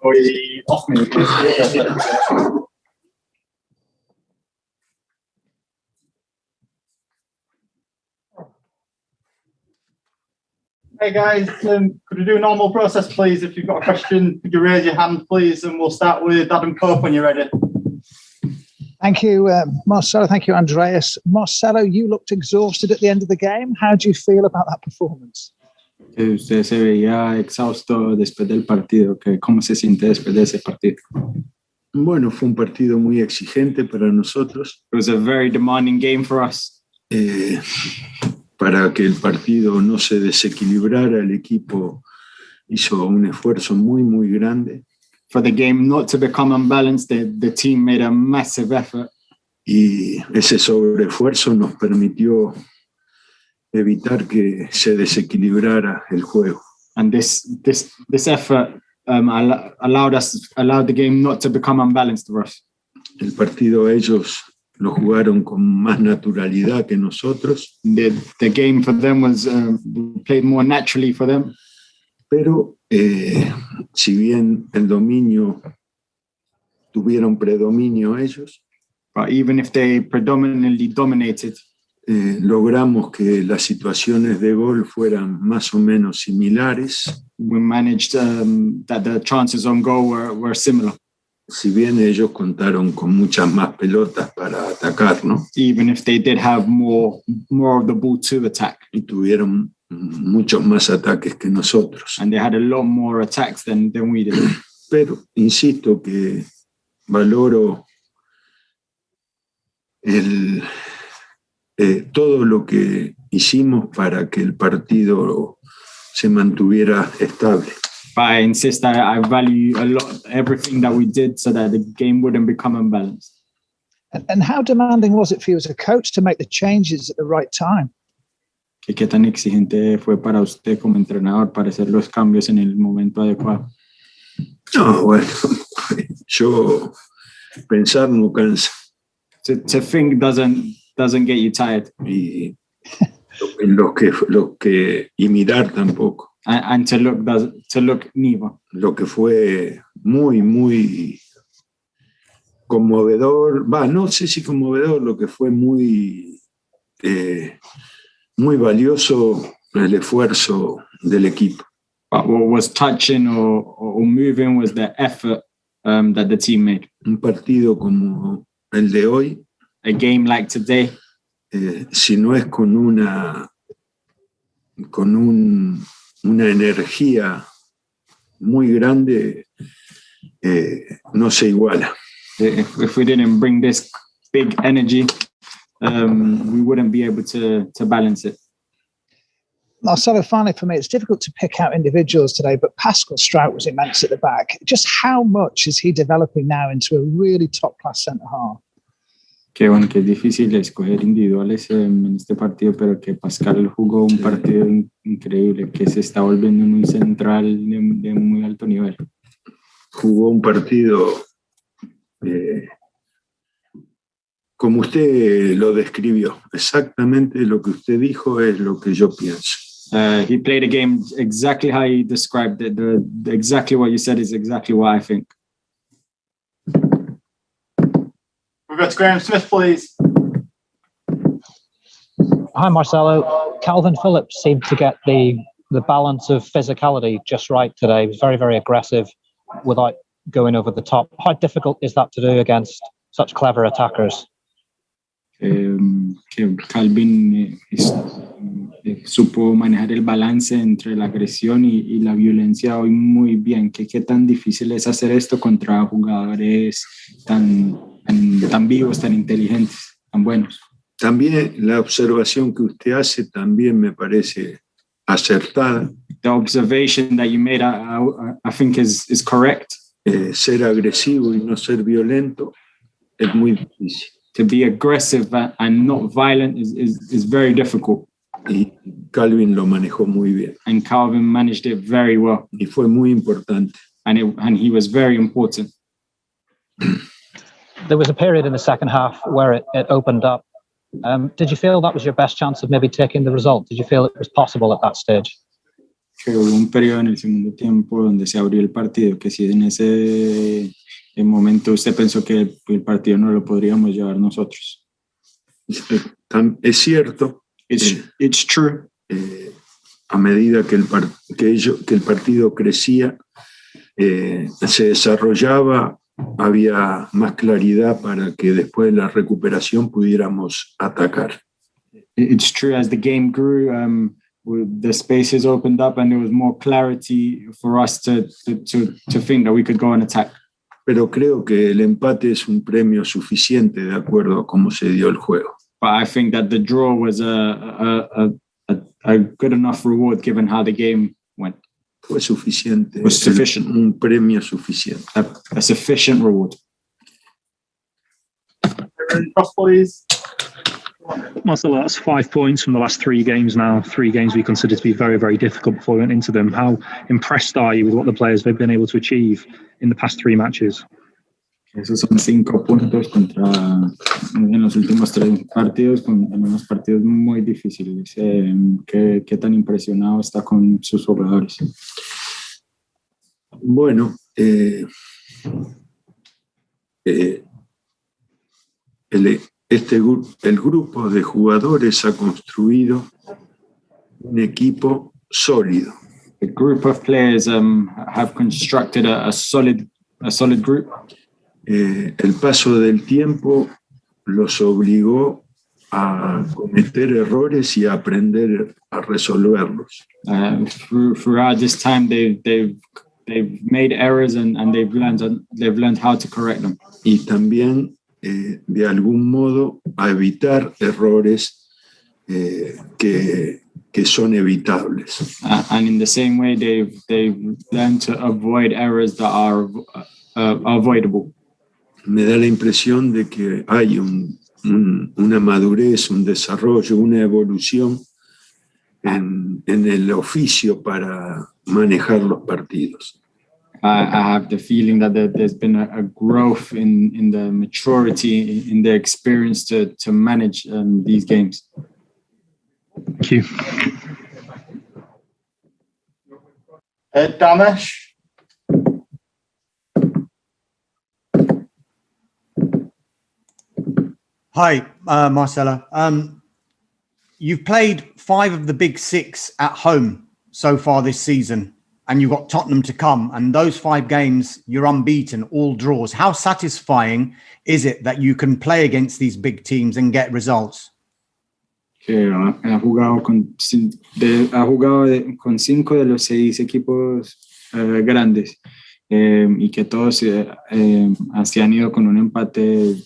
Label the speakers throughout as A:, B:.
A: Hoy off me. Hey guys, could we do a normal process, please? If you've got a question, could you raise your hand, please? And we'll start with Adam Cope when you're ready.
B: Thank you, Marcelo. Thank you, Andreas. Marcelo, you looked exhausted at the end of the game. How do you feel about that performance?
C: Usted se veía exhausto después del partido. ¿Cómo se siente después de ese partido?
D: Bueno, fue un partido muy exigente para nosotros.
C: It was a very demanding game for us.
D: Para que el partido no se desequilibrara, el equipo hizo un esfuerzo muy, muy grande.
C: For the game not to become unbalanced, the team made a massive effort.
D: Y ese sobreesfuerzo nos permitió evitar que se desequilibrara el juego.
C: And this effort allowed the game not to become unbalanced for us.
D: El partido ellos lo jugaron con más naturalidad que nosotros.
C: The game for them was played more naturally for them.
D: Pero si bien el dominio, tuvieron predominio ellos,
C: but even if they predominantly dominated,
D: logramos que las situaciones de gol fueran más o menos similares.
C: We managed that the chances on goal were similar.
D: Si bien ellos contaron con muchas más pelotas para atacar, ¿no?
C: Even if they did have more of the ball to attack.
D: Y tuvieron muchos más ataques que nosotros.
C: And they had a lot more attacks than we did.
D: Pero insisto que valoro todo lo que hicimos para que el partido se mantuviera estable.
C: But I insist I value a lot everything that we did so that the game wouldn't become unbalanced.
B: And how demanding was it for you as a coach to make the changes at the right time?
C: ¿Qué tan exigente fue para usted como entrenador para hacer los cambios en el momento adecuado?
D: No, bueno, yo pensar no cansa.
C: To think doesn't get you tired.
D: Y y mirar tampoco.
C: And to look neither.
D: Lo que fue muy, muy conmovedor, no sé si conmovedor, lo que fue muy, muy valioso el esfuerzo del equipo.
C: But what was touching or moving was the effort that the team made.
D: Un partido como el de hoy,
C: a game like today,
D: si no es con una energía muy grande, no se iguala.
C: If we didn't bring this big energy, we wouldn't be able to balance it.
B: Marcelo, finally for me, it's difficult to pick out individuals today, but Pascal Strout was immense at the back. Just how much is he developing now into a really top-class centre-half?
C: Que bueno, que es difícil escoger individuales en este partido, pero que Pascal jugó un partido increíble, que se está volviendo en un central de muy alto nivel.
D: Jugó un partido como usted lo describió. Exactamente lo que usted dijo es lo que yo pienso.
C: He played a game exactly how you described it. Exactly what you said is exactly what I think.
A: We've got Graham Smith, please.
E: Hi, Marcelo. Calvin Phillips seemed to get the balance of physicality just right today. He was very, very aggressive without going over the top. How difficult is that to do against such clever attackers?
C: Que Calvin supo manejar el balance entre la agresión y la violencia hoy muy bien. ¿Qué tan difícil es hacer esto contra jugadores tan vivos, tan inteligentes, tan buenos?
D: También la observación que usted hace también me parece acertada.
C: The observation that you made, I think is correct.
D: Ser agresivo y no ser violento es muy difícil.
C: To be aggressive and not violent is very difficult.
D: Y Calvin lo manejó muy bien.
C: And Calvin managed it very well.
D: Y fue muy importante.
C: And he was very important.
E: There was a period in the second half where it opened up. Did you feel that was your best chance of maybe taking the result? Did you feel it was possible at that stage?
C: que hubo un periodo en el segundo tiempo donde se abrió el partido, que si en ese momento usted pensó que el partido no lo podríamos llevar nosotros.
D: Es cierto.
C: It's true.
D: A medida que el partido crecía, se desarrollaba, había más claridad para que después de la recuperación pudiéramos atacar.
C: It's true, as the game grew, the spaces opened up and there was more clarity for us to think that we could go and attack.
D: Pero creo que el empate es un premio suficiente de acuerdo a cómo se dio el juego.
C: But I think that the draw was a good enough reward given how the game went.
D: Fue suficiente.
C: Was sufficient.
D: Un premio suficiente.
C: A sufficient reward.
A: Cross, please.
F: Marcelo, that's 5 points from the last 3 games now. 3 games we consider to be very, very difficult before we went into them. How impressed are you with what the players have been able to achieve in the past 3 matches?
C: Esos son 5 puntos en los últimos 3 partidos, en unos partidos muy difíciles. ¿Qué tan impresionado está con sus jugadores?
D: Bueno, el grupo de jugadores ha construido un equipo sólido.
C: The group of players have constructed a solid group.
D: El paso del tiempo los obligó a cometer errores y a aprender a resolverlos.
C: Throughout this time, they've made errors and they've learned how to correct them.
D: Y también de algún modo a evitar errores que son evitables.
C: And in the same way, they've learned to avoid errors that are avoidable.
D: Me da la impresión de que hay una madurez, un desarrollo, una evolución en el oficio para manejar los partidos.
C: I have the feeling that there's been a growth in the maturity, in the experience to manage these games.
F: Thank you.
A: Damesh.
G: Hi, Marcelo. You've played 5 of the big 6 at home so far this season, and you've got Tottenham to come. And those 5 games, you're unbeaten, all draws. How satisfying is it that you can play against these big teams and get results?
C: Que ha jugado con 5 de los 6 equipos grandes y que todos se han ido con un empate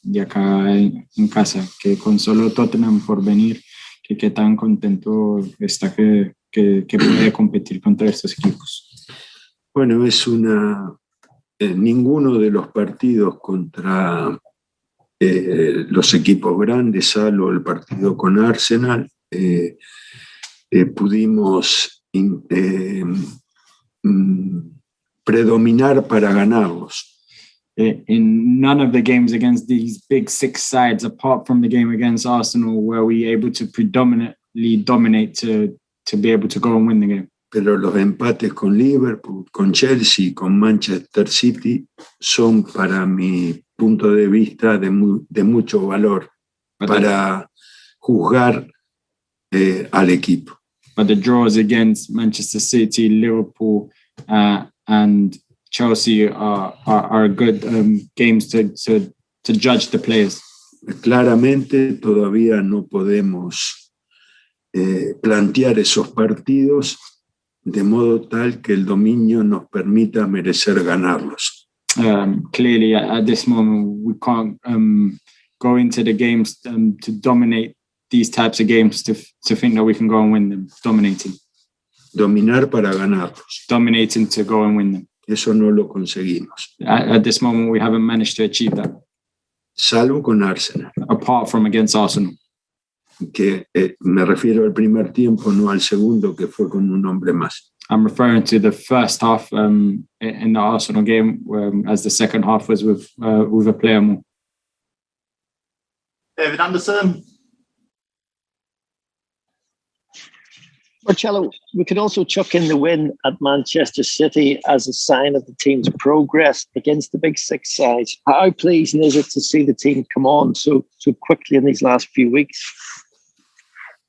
C: de acá en casa, que con solo Tottenham por venir, que tan contento está que puede competir contra estos equipos.
D: Bueno, ninguno de los partidos contra los equipos grandes, salvo el partido con Arsenal, pudimos predominar para ganarlos.
C: In none of the games against these big 6 sides, apart from the game against Arsenal, were we able to predominantly dominate to be able to go and win the game.
D: Pero los empates con Liverpool, con Chelsea y con Manchester City son, para mi punto de vista, de mucho valor para juzgar al equipo.
C: But the draws against Manchester City, Liverpool, and Chelsea are good games to judge the players.
D: Claramente todavía no podemos plantear esos partidos de modo tal que el dominio nos permita merecer ganarlos.
C: Clearly, at this moment, we can't go into the games to dominate these types of games to think that we can go and win them.
D: Dominar para ganarlos.
C: Dominating to go and win them.
D: Eso no lo conseguimos.
C: At this moment, we haven't managed to achieve that.
D: Salvo con Arsenal.
C: Apart from against Arsenal.
D: Que me refiero al primer tiempo, no al segundo, que fue con un hombre más.
C: I'm referring to the first half in the Arsenal game, as the second half was with a player more.
A: David Anderson.
H: Marcelo, we could also chuck in the win at Manchester City as a sign of the team's progress against the big six sides. How pleasing is it to see the team come on so quickly in these last few weeks?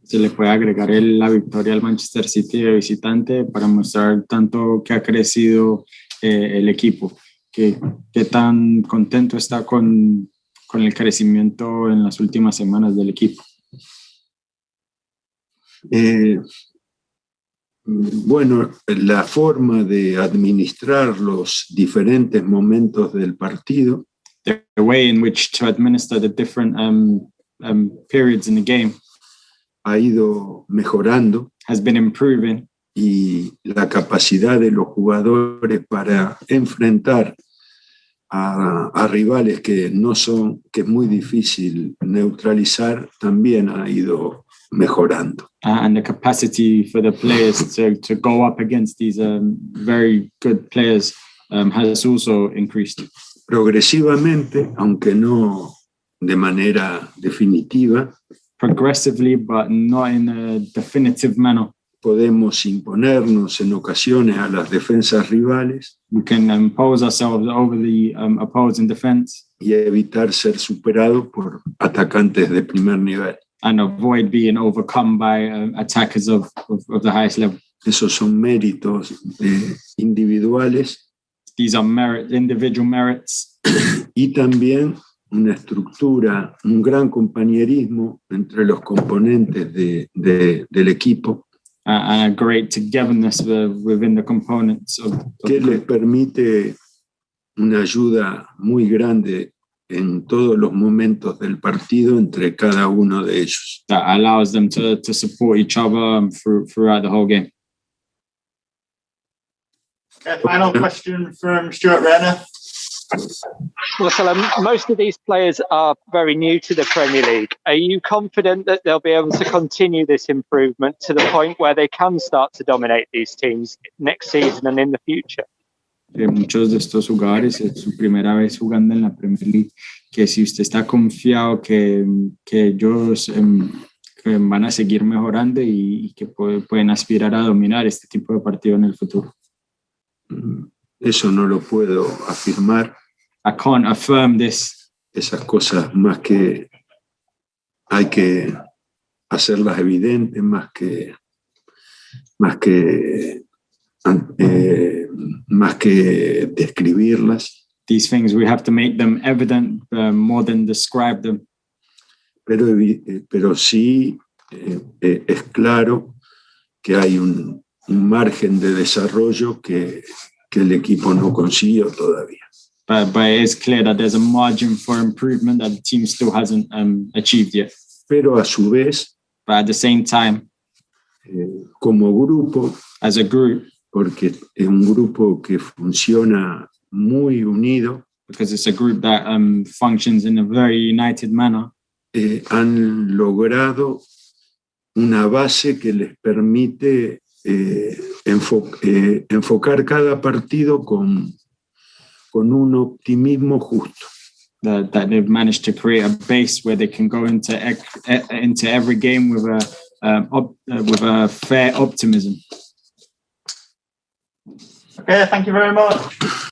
C: Se le puede agregar la victoria al Manchester City de visitante para mostrar tanto que ha crecido el equipo, que tan contento está con el crecimiento en las últimas semanas del equipo.
D: Bueno, la forma de administrar los diferentes momentos del partido,
C: The way in which to administer the different periods in the game
D: ha ido mejorando,
C: has been improving,
D: y la capacidad de los jugadores para enfrentar a rivales que es muy difícil neutralizar, también ha ido mejorando.
C: and the capacity for the players to go up against these very good players has also increased.
D: Progresivamente, aunque no de manera definitiva,
C: Progressively, but not in a definitive manner.
D: podemos imponernos en ocasiones a las defensas rivales
C: We can impose ourselves over the opposing defense
D: y evitar ser superados por atacantes de primer nivel.
C: and avoid being overcome by attackers of the highest level.
D: Esos son méritos individuales
C: These are individual merits,
D: y también una estructura, un gran compañerismo entre los componentes del equipo
C: and a great togetherness within the components of
D: que les permite una ayuda muy grande en todos los momentos del partido entre cada uno de ellos.
C: that allows them to support each other throughout the whole game.
A: Okay, final question from Stuart Rayner.
I: Marcelo, most of these players are very new to the Premier League. Are you confident that they'll be able to continue this improvement to the point where they can start to dominate these teams next season and in the future?
C: Muchos de estos jugadores es su primera vez jugando en la Premier League, que si usted está confiado que ellos que van a seguir mejorando y que pueden aspirar a dominar este tipo de partido en el futuro.
D: Eso no lo puedo afirmar.
C: I can't affirm this.
D: Esas cosas más que hay que hacerlas evidentes, más que describirlas.
C: These things, we have to make them evident more than describe them.
D: Pero sí es claro que hay un margen de desarrollo que el equipo no consiguió todavía.
C: But it's clear that there's a margin for improvement that the team still hasn't achieved yet.
D: Pero a su vez,
C: But at the same time,
D: como grupo,
C: as a group,
D: porque es un grupo que funciona muy unido,
C: because it's a group that functions in a very united manner,
D: han logrado una base que les permite enfocar cada partido con un optimismo justo.
C: that they've managed to create a base where they can go into every game with a fair optimism.
A: Okay, thank you very much.